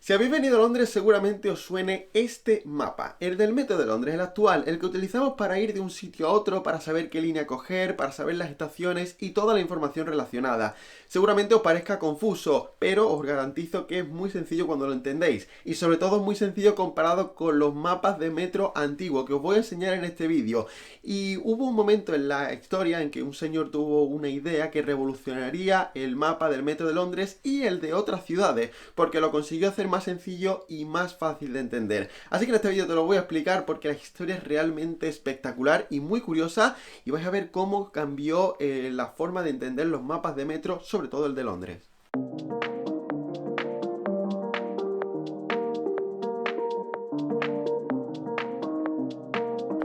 Si habéis venido a Londres seguramente os suene este mapa, el del Metro de Londres, el actual, el que utilizamos para ir de un sitio a otro, para saber qué línea coger, para saber las estaciones y toda la información relacionada. Seguramente os parezca confuso, pero os garantizo que es muy sencillo cuando lo entendéis, y sobre todo es muy sencillo comparado con los mapas de metro antiguos que os voy a enseñar en este vídeo. Y hubo un momento en la historia en que un señor tuvo una idea que revolucionaría el mapa del Metro de Londres y el de otras ciudades, porque lo consiguió hacer más sencillo y más fácil de entender. Así que en este vídeo te lo voy a explicar porque la historia es realmente espectacular y muy curiosa, y vais a ver cómo cambió la forma de entender los mapas de metro, sobre todo el de Londres.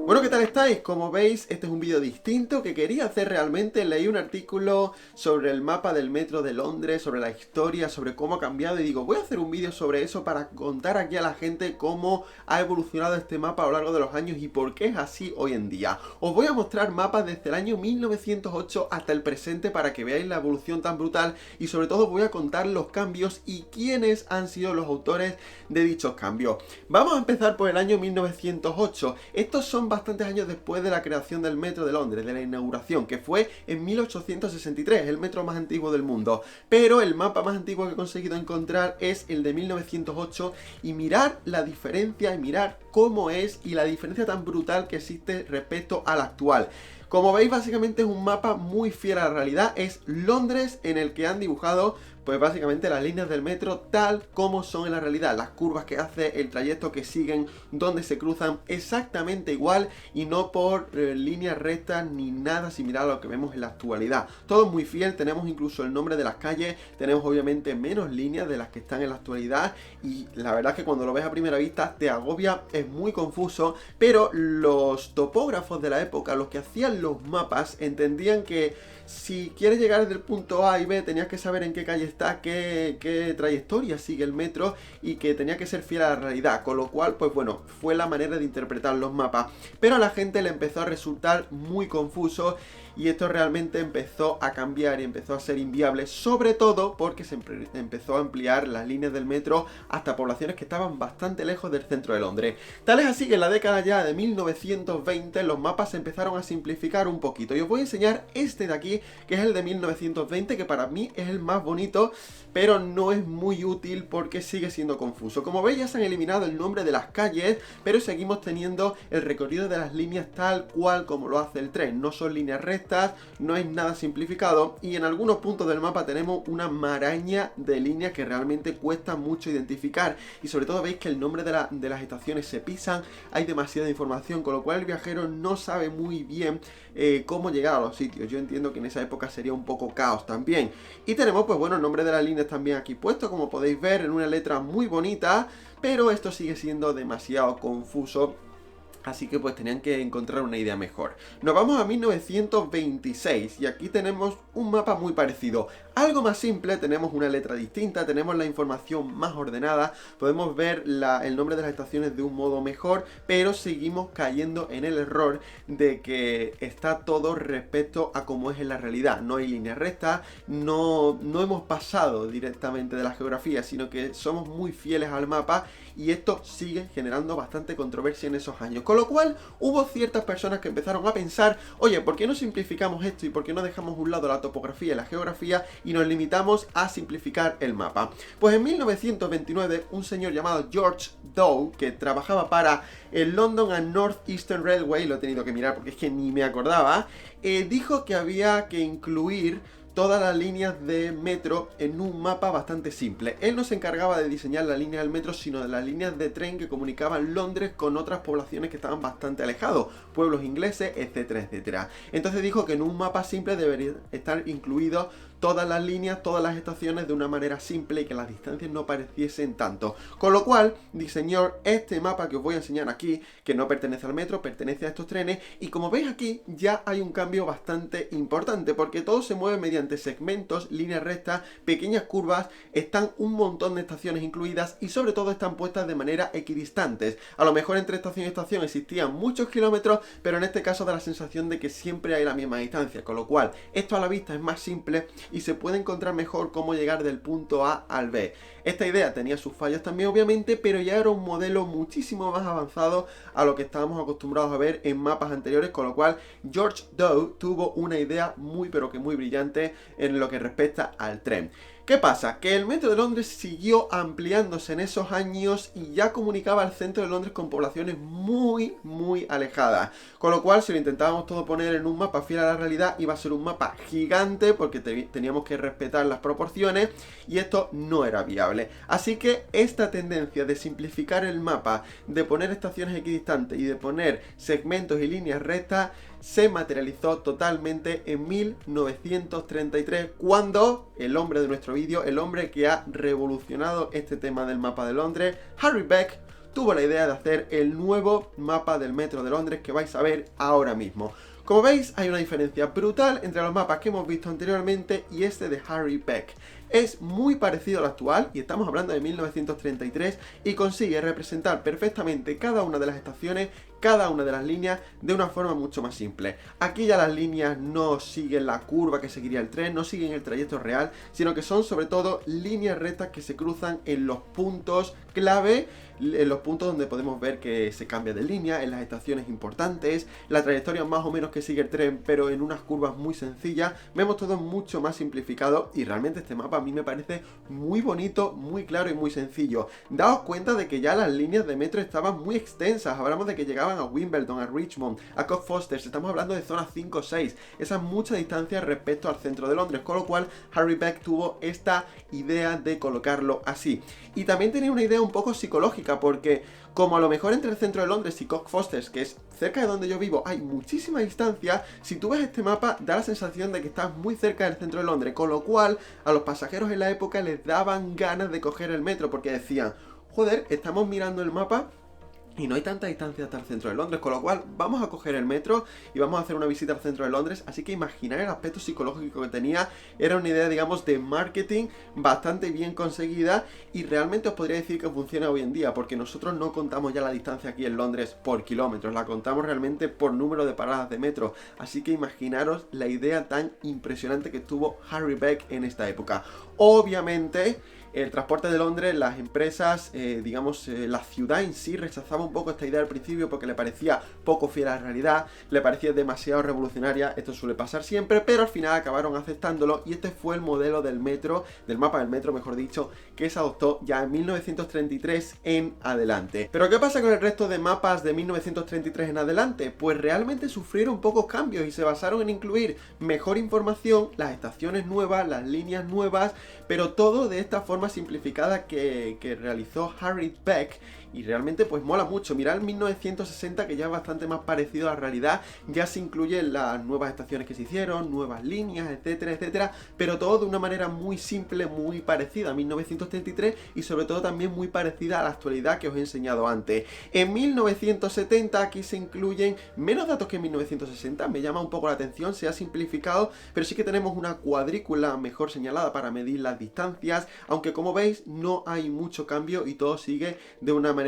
Bueno, ¿qué tal estáis? Como veis, este es un vídeo distinto que quería hacer realmente. Leí un artículo sobre el mapa del metro de Londres, sobre la historia, sobre cómo ha cambiado, y digo, voy a hacer un vídeo sobre eso para contar aquí a la gente cómo ha evolucionado este mapa a lo largo de los años y por qué es así hoy en día. Os voy a mostrar mapas desde el año 1908 hasta el presente para que veáis la evolución tan brutal, y sobre todo voy a contar los cambios y quiénes han sido los autores de dichos cambios. Vamos a empezar por el año 1908. Estos son bastantes años después de la creación del Metro de Londres, de la inauguración, que fue en 1863, el metro más antiguo del mundo. Pero el mapa más antiguo que he conseguido encontrar es el de 1908, y mirar la diferencia y mirar cómo es y la diferencia tan brutal que existe respecto al actual. Como veis, básicamente es un mapa muy fiel a la realidad. Es Londres en el que han dibujado pues básicamente las líneas del metro tal como son en la realidad, las curvas que hace, el trayecto que siguen, donde se cruzan, exactamente igual, y no por líneas rectas ni nada similar a lo que vemos en la actualidad. Todo es muy fiel, tenemos incluso el nombre de las calles, tenemos obviamente menos líneas de las que están en la actualidad, y la verdad es que cuando lo ves a primera vista te agobia, es muy confuso, pero los topógrafos de la época, los que hacían los mapas, entendían que si quieres llegar desde el punto A y B, tenías que saber en qué calle está, qué trayectoria sigue el metro, y que tenía que ser fiel a la realidad, con lo cual, pues bueno, fue la manera de interpretar los mapas. Pero a la gente le empezó a resultar muy confuso, y esto realmente empezó a cambiar y empezó a ser inviable, sobre todo porque se empezó a ampliar las líneas del metro hasta poblaciones que estaban bastante lejos del centro de Londres. Tal es así que en la década ya de 1920 los mapas se empezaron a simplificar un poquito, y os voy a enseñar este de aquí, que es el de 1920, que para mí es el más bonito, pero no es muy útil porque sigue siendo confuso. Como veis, ya se han eliminado el nombre de las calles, pero seguimos teniendo el recorrido de las líneas tal cual como lo hace el tren. No son líneas rectas, no es nada simplificado, y en algunos puntos del mapa tenemos una maraña de líneas que realmente cuesta mucho identificar, y sobre todo veis que el nombre de las estaciones se pisan, hay demasiada información, con lo cual el viajero no sabe muy bien cómo llegar a los sitios. Yo entiendo que en esa época sería un poco caos también. Y tenemos, pues bueno, el nombre de las líneas también aquí puesto, como podéis ver, en una letra muy bonita, pero esto sigue siendo demasiado confuso. Así que pues tenían que encontrar una idea mejor. Nos vamos a 1926 y aquí tenemos un mapa muy parecido. Algo más simple, tenemos una letra distinta, tenemos la información más ordenada, podemos ver el nombre de las estaciones de un modo mejor, pero seguimos cayendo en el error de que está todo respecto a cómo es en la realidad. No hay líneas rectas, no hemos pasado directamente de la geografía, sino que somos muy fieles al mapa, y esto sigue generando bastante controversia en esos años. Con lo cual hubo ciertas personas que empezaron a pensar, oye, ¿por qué no simplificamos esto y por qué no dejamos a un lado la topografía y la geografía y nos limitamos a simplificar el mapa? Pues en 1929 un señor llamado George Dow, que trabajaba para el London and North Eastern Railway, lo he tenido que mirar porque es que ni me acordaba, dijo que había que incluir todas las líneas de metro en un mapa bastante simple. Él no se encargaba de diseñar la línea del metro, sino de las líneas de tren que comunicaban Londres con otras poblaciones que estaban bastante alejados, pueblos ingleses, etcétera, etcétera. Entonces dijo que en un mapa simple deberían estar incluidos todas las líneas, todas las estaciones de una manera simple y que las distancias no pareciesen tanto. Con lo cual diseñó este mapa que os voy a enseñar aquí, que no pertenece al metro, pertenece a estos trenes, y como veis aquí ya hay un cambio bastante importante, porque todo se mueve mediante segmentos, líneas rectas, pequeñas curvas, están un montón de estaciones incluidas y sobre todo están puestas de manera equidistantes. A lo mejor entre estación y estación existían muchos kilómetros, pero en este caso da la sensación de que siempre hay la misma distancia, con lo cual esto a la vista es más simple, y se puede encontrar mejor cómo llegar del punto A al B. Esta idea tenía sus fallos también obviamente, pero ya era un modelo muchísimo más avanzado a lo que estábamos acostumbrados a ver en mapas anteriores, con lo cual George Dow tuvo una idea muy pero que muy brillante en lo que respecta al tren. ¿Qué pasa? Que el metro de Londres siguió ampliándose en esos años y ya comunicaba al centro de Londres con poblaciones muy alejadas. Con lo cual, si lo intentábamos todo poner en un mapa fiel a la realidad, iba a ser un mapa gigante porque teníamos que respetar las proporciones y esto no era viable. Así que esta tendencia de simplificar el mapa, de poner estaciones equidistantes y de poner segmentos y líneas rectas, se materializó totalmente en 1933, cuando el hombre de nuestro vídeo, el hombre que ha revolucionado este tema del mapa de Londres, Harry Beck, tuvo la idea de hacer el nuevo mapa del metro de Londres que vais a ver ahora mismo. Como veis, hay una diferencia brutal entre los mapas que hemos visto anteriormente y este de Harry Beck. Es muy parecido al actual, y estamos hablando de 1933, y consigue representar perfectamente cada una de las estaciones, cada una de las líneas, de una forma mucho más simple. Aquí ya las líneas no siguen la curva que seguiría el tren, no siguen el trayecto real, sino que son sobre todo líneas rectas que se cruzan en los puntos clave, en los puntos donde podemos ver que se cambia de línea, en las estaciones importantes, la trayectoria más o menos que sigue el tren, pero en unas curvas muy sencillas. Vemos todo mucho más simplificado y realmente este mapa a mí me parece muy bonito, muy claro y muy sencillo. Daos cuenta de que ya las líneas de metro estaban muy extensas, hablamos de que llegaban a Wimbledon, a Richmond, a Cockfosters, estamos hablando de zonas 5 o 6, esa es mucha distancia respecto al centro de Londres, con lo cual Harry Beck tuvo esta idea de colocarlo así. Y también tenía una idea un poco psicológica, porque como a lo mejor entre el centro de Londres y Cockfosters, que es cerca de donde yo vivo, hay muchísima distancia, si tú ves este mapa da la sensación de que estás muy cerca del centro de Londres, con lo cual a los pasajeros en la época les daban ganas de coger el metro, porque decían, joder, estamos mirando el mapa y no hay tanta distancia hasta el centro de Londres, con lo cual vamos a coger el metro y vamos a hacer una visita al centro de Londres. Así que imaginar el aspecto psicológico que tenía, era una idea, digamos, de marketing bastante bien conseguida, y realmente os podría decir que funciona hoy en día, porque nosotros no contamos ya la distancia aquí en Londres por kilómetros, la contamos realmente por número de paradas de metro. Así que imaginaros la idea tan impresionante que tuvo Harry Beck en esta época. Obviamente el transporte de Londres, las empresas, la ciudad en sí rechazaba un poco esta idea al principio porque le parecía poco fiel a la realidad, le parecía demasiado revolucionaria, esto suele pasar siempre, pero al final acabaron aceptándolo y este fue el modelo del metro, del mapa del metro mejor dicho, que se adoptó ya en 1933 en adelante. Pero ¿qué pasa con el resto de mapas de 1933 en adelante? Pues realmente sufrieron pocos cambios y se basaron en incluir mejor información, las estaciones nuevas, las líneas nuevas, pero todo de esta forma simplificada que realizó Harry Beck. Y realmente pues mola mucho. Mirad el 1960, que ya es bastante más parecido a la realidad, ya se incluyen las nuevas estaciones que se hicieron, nuevas líneas, etcétera, etcétera, pero todo de una manera muy simple, muy parecida a 1933 y sobre todo también muy parecida a la actualidad que os he enseñado antes. En 1970 aquí se incluyen menos datos que en 1960, me llama un poco la atención, se ha simplificado, pero sí que tenemos una cuadrícula mejor señalada para medir las distancias, aunque como veis no hay mucho cambio y todo sigue de una manera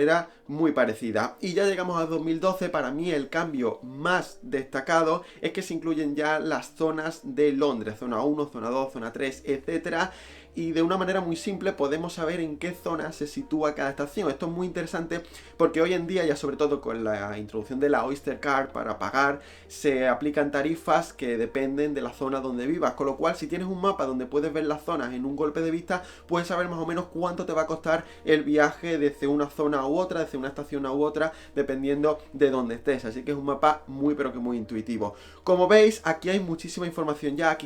muy parecida. Y ya llegamos a 2012, para mí el cambio más destacado es que se incluyen ya las zonas de Londres, zona 1, zona 2, zona 3, etcétera. Y de una manera muy simple podemos saber en qué zona se sitúa cada estación. Esto es muy interesante porque hoy en día, ya sobre todo con la introducción de la Oyster Card para pagar, se aplican tarifas que dependen de la zona donde vivas, con lo cual si tienes un mapa donde puedes ver las zonas en un golpe de vista, puedes saber más o menos cuánto te va a costar el viaje desde una zona u otra, desde una estación u otra, dependiendo de dónde estés. Así que es un mapa muy pero que muy intuitivo. Como veis, aquí hay muchísima información ya, aquí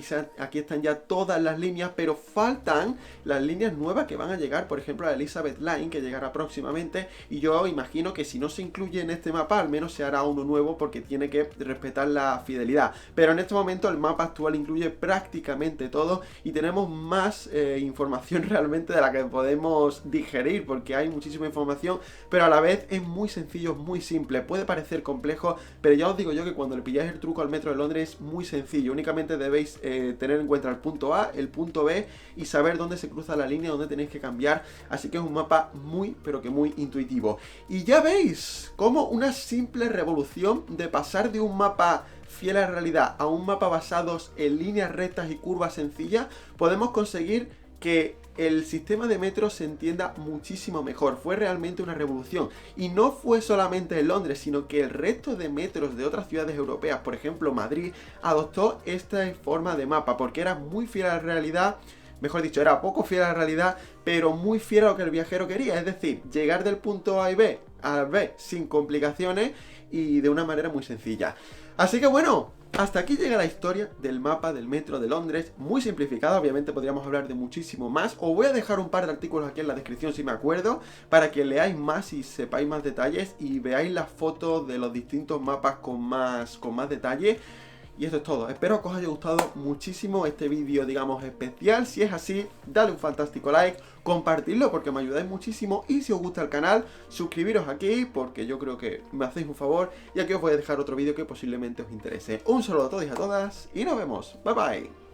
están ya todas las líneas, pero faltan las líneas nuevas que van a llegar, por ejemplo la Elizabeth Line, que llegará próximamente, y yo imagino que si no se incluye en este mapa, al menos se hará uno nuevo porque tiene que respetar la fidelidad. Pero en este momento el mapa actual incluye prácticamente todo y tenemos más información realmente de la que podemos digerir, porque hay muchísima información, pero a la vez es muy sencillo, muy simple. Puede parecer complejo, pero ya os digo yo que cuando le pilláis el truco al metro de Londres es muy sencillo. Únicamente debéis tener en cuenta el punto A, el punto B y saber saber dónde se cruza la línea, dónde tenéis que cambiar, así que es un mapa muy, pero que muy intuitivo. Y ya veis cómo una simple revolución de pasar de un mapa fiel a la realidad a un mapa basados en líneas rectas y curvas sencillas, podemos conseguir que el sistema de metro se entienda muchísimo mejor. Fue realmente una revolución. Y no fue solamente en Londres, sino que el resto de metros de otras ciudades europeas, por ejemplo Madrid, adoptó esta forma de mapa, porque era muy fiel a la realidad. Mejor dicho, era poco fiel a la realidad, pero muy fiel a lo que el viajero quería. Es decir, llegar del punto A y B al B sin complicaciones y de una manera muy sencilla. Así que bueno, hasta aquí llega la historia del mapa del metro de Londres, muy simplificada. Obviamente podríamos hablar de muchísimo más. Os voy a dejar un par de artículos aquí en la descripción si me acuerdo, para que leáis más y sepáis más detalles y veáis las fotos de los distintos mapas con más detalle. Y esto es todo. Espero que os haya gustado muchísimo este vídeo, digamos, especial. Si es así, dale un fantástico like, compartidlo porque me ayudáis muchísimo. Y si os gusta el canal, suscribiros aquí porque yo creo que me hacéis un favor. Y aquí os voy a dejar otro vídeo que posiblemente os interese. Un saludo a todos y a todas y nos vemos. Bye bye.